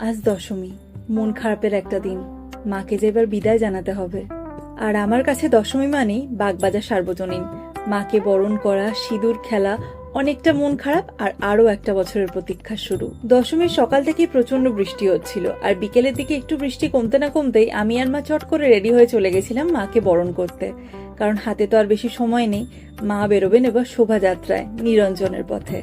আজ দশমী, মন খারাপের একটা দিন। মাকে যে এবার বিদায় জানাতে হবে। আর আমার কাছে দশমী মানেই বাগবাজার সার্বজনীন। মাকে বরণ করা, সিঁদুর খেলা, অনেকটা মন খারাপ আর আরো একটা বছরের প্রতীক্ষা শুরু। দশমীর সকাল থেকেই প্রচন্ড বৃষ্টি হচ্ছিল, আর বিকেলের দিকে একটু বৃষ্টি কমতে না কমতেই আমি আর মা চট করে রেডি হয়ে চলে গেছিলাম মাকে বরণ করতে। কারণ হাতে তো আর বেশি সময় নেই। মা বেরোবেন এবার শোভাযাত্রায় নিরঞ্জনের পথে।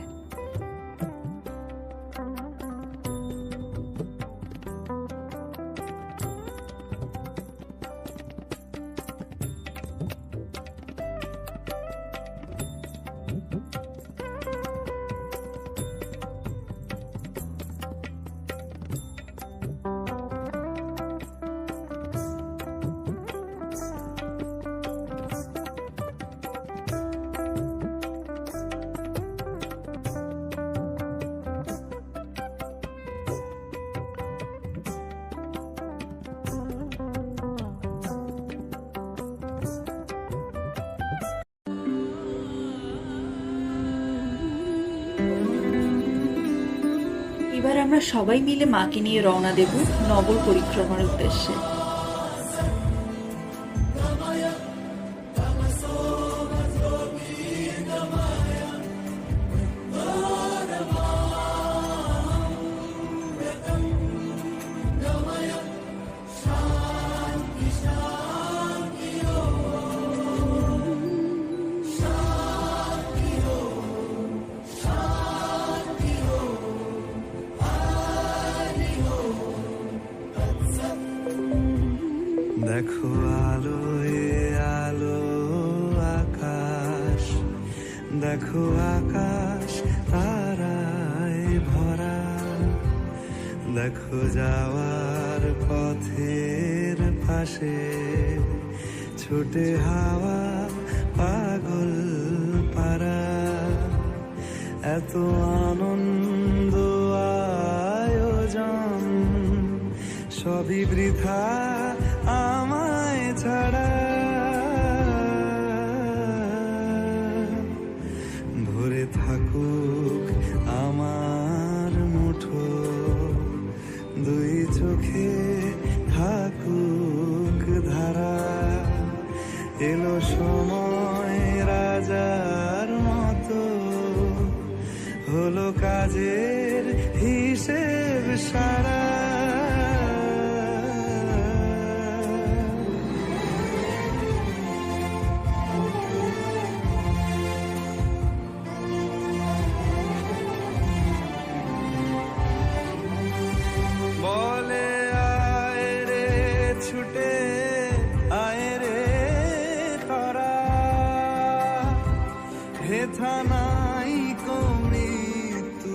এবার আমরা সবাই মিলে মাকে নিয়ে রওনা দেব নগর পরিক্রমার উদ্দেশ্যে। দেখো আলোয় আলো আকাশ, দেখো আকাশ তারায় ভরা, দেখো যাওয়ার পথের পাশে ছুটে হাওয়া পাগল পারা। এত আনন্দ আয়োজন সবই বৃথা আমায় ছাড়া। ভরে থাকুক আমার মুঠো, দুই চোখে থাকুক ধারা। এলো সময় রাজার মতো, হলো কাজের হিসেব সারা। বলে আয় রে ছুটে আয় রে তারা, হেথা নাই কো মৃত্যু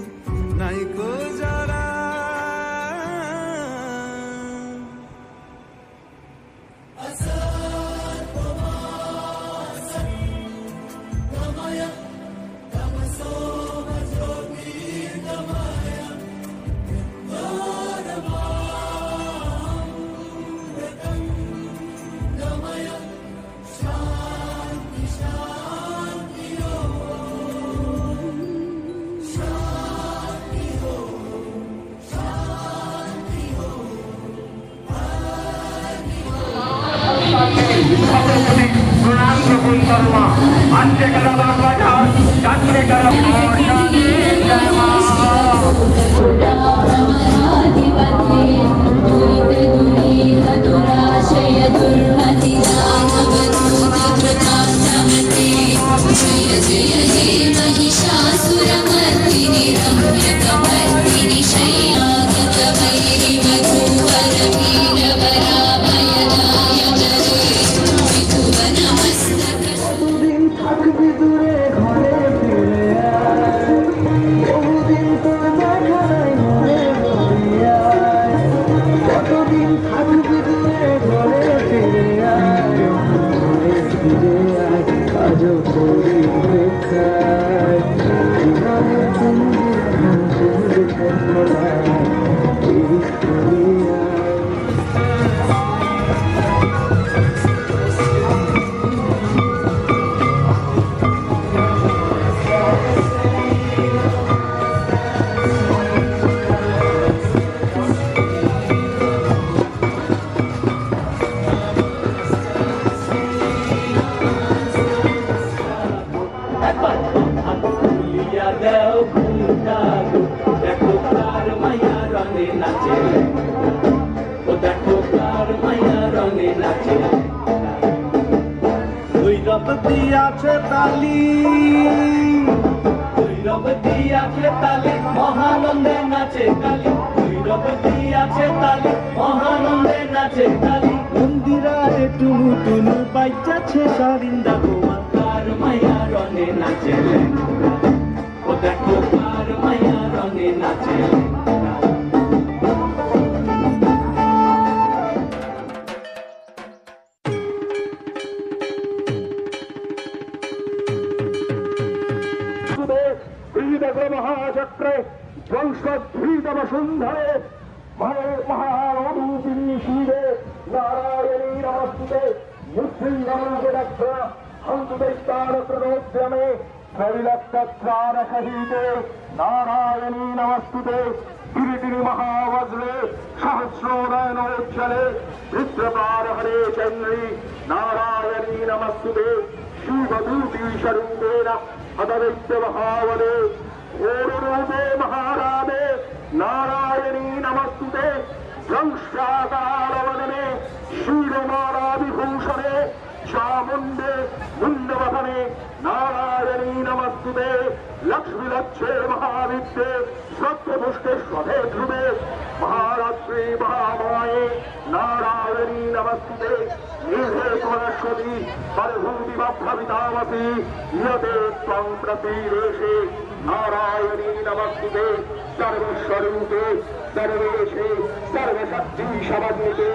নাই কো যারা। রঙে নাচে ও দেখো কার মায়া রঙে নাচে ভৈরব দিয়াছে তালি ভৈরব দিয়াছে তালি মহানন্দে নাচে কালী ভৈরব দিয়াছে তালি মহানন্দে নাচে কালী মন্দিরায় টুনু টুনু বাইচাছে সারিন্দা গোমা কার মায়া রঙে নাচে ও দেখো কার মায়া রঙে নাচে মহাচক্রে বংশোদ্ভূত বসুন্ধরে মহারূপিণী শিবে নারায়ণী নমস্তুতে মুসলিমগণকে রক্ষা হন্তদৈত্যানক্রমে শৈলত্রাণ সহিতে নারায়ণী নমস্তুতে কিরিটিনি মহাবজ্রে সহস্রোদয়নোজ্জ্বলে রুদ্রপার হরে চন্দ্রী নারায়ণী নমস্তুতে শিবদূতি স্বরূপেণ হতদৈত্য মহাবলে ঘোররূপে মহারামে নারায়ণী নমস্তুতে ধ্বংসাকারবদনে শিরমালাবিভূষণে চামুণ্ডে মুণ্ডবদনে নারায়ণী নমস্তুতে লক্ষ্মীলক্ষ্যে মহাবিদ্যে সত্যপুষ্টে স্বভেদ্রুবে মহারাত্রি মহাময়ে নারায়ণী নমস্তুতে নিধে সরস্বতী পরভূতি ভাবিতামসি ইয়তে ত্বং প্রতিরেষে নারায়ণী নমস্তুতে সর্বস্বরূপে সর্বেশে সর্বশক্তি সমন্বিতে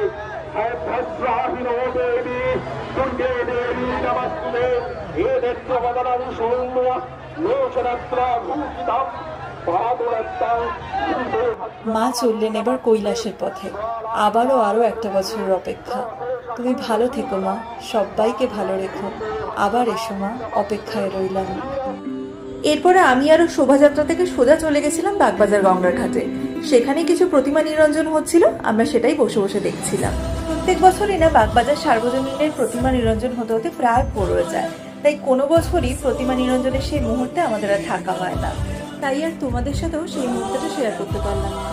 ভদ্রাহিনো দেবী দুর্গে দেবী নমস্তুতে এদেত্যবদনং সৌম্য লোচনত্রাভূষিতম পাদুরত্তং মা চললেন এবার কৈলাসের পথে। আবারও আরো একটা বছরের অপেক্ষা। তুমি ভালো থেকো মা, সবাইকে ভালো রেখো। আবার এসো মা, অপেক্ষায় রইলাম। এরপরে আমি আরো শোভাযাত্রা থেকে সোজা চলে গেছিলাম বাগবাজার গঙ্গার ঘাটে। সেখানে কিছু প্রতিমা নিরঞ্জন হচ্ছিল, আমরা সেটাই বসে বসে দেখছিলাম। প্রত্যেক বছরই না বাগবাজার সার্বজনীনের প্রতিমা নিরঞ্জন হতে হতে প্রায় পড়ে যায়, তাই কোনো বছরই প্রতিমা নিরঞ্জনের সেই মুহূর্তে আমাদের আর থাকা হয় না। তাই আর তোমাদের সাথেও সেই মুহূর্তটা শেয়ার করতে পারলাম না।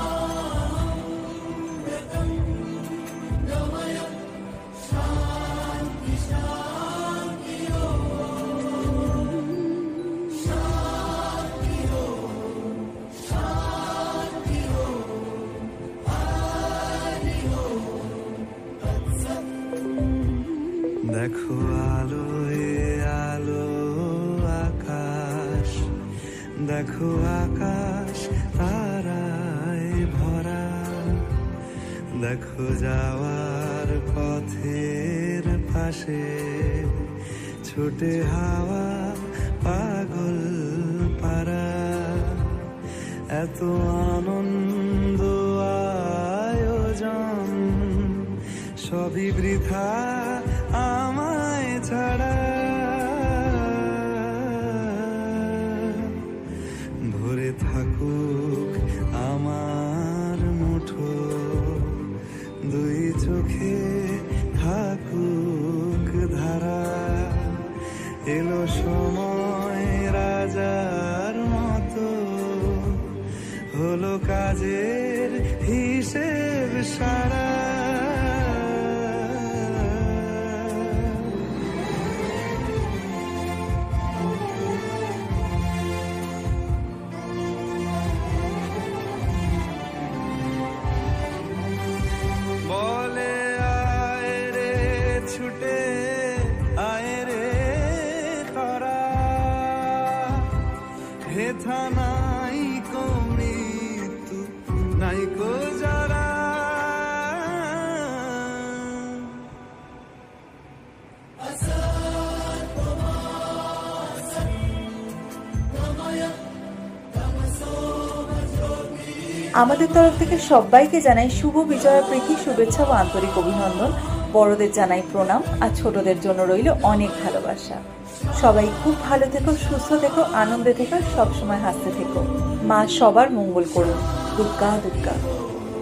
দেখো আলোয় আলো আকাশ, দেখো আকাশ তারায় ভরা, দেখো যাওয়ার পথের পাশে ছুটে হাওয়া পাগল পারা। এত আনন্দ আয়োজন সবই বৃথা আমায় ছাড়া। ভরে থাকুক আমার মুঠো, দুই চোখে থাকুক ধারা। এলো সময় রাজার মতো, হলো কাজের হিসেব সারা। বলে আয় রে ছুটে আয় রে তারা, হেথা নাই কো মৃত্যু নাই কো যারা। আমাদের তরফ থেকে সবাইকে জানাই শুভ বিজয়া প্রীতি, শুভেচ্ছা ও আন্তরিক অভিনন্দন। বড়দের জানাই প্রণাম, আর ছোটদের জন্য রইল অনেক ভালোবাসা। সবাই খুব ভালো থেকো, সুস্থ থেকো, আনন্দে থেকো, সবসময় হাসতে থেকো। মা সবার মঙ্গল করুন। দুর্গা দুর্গা।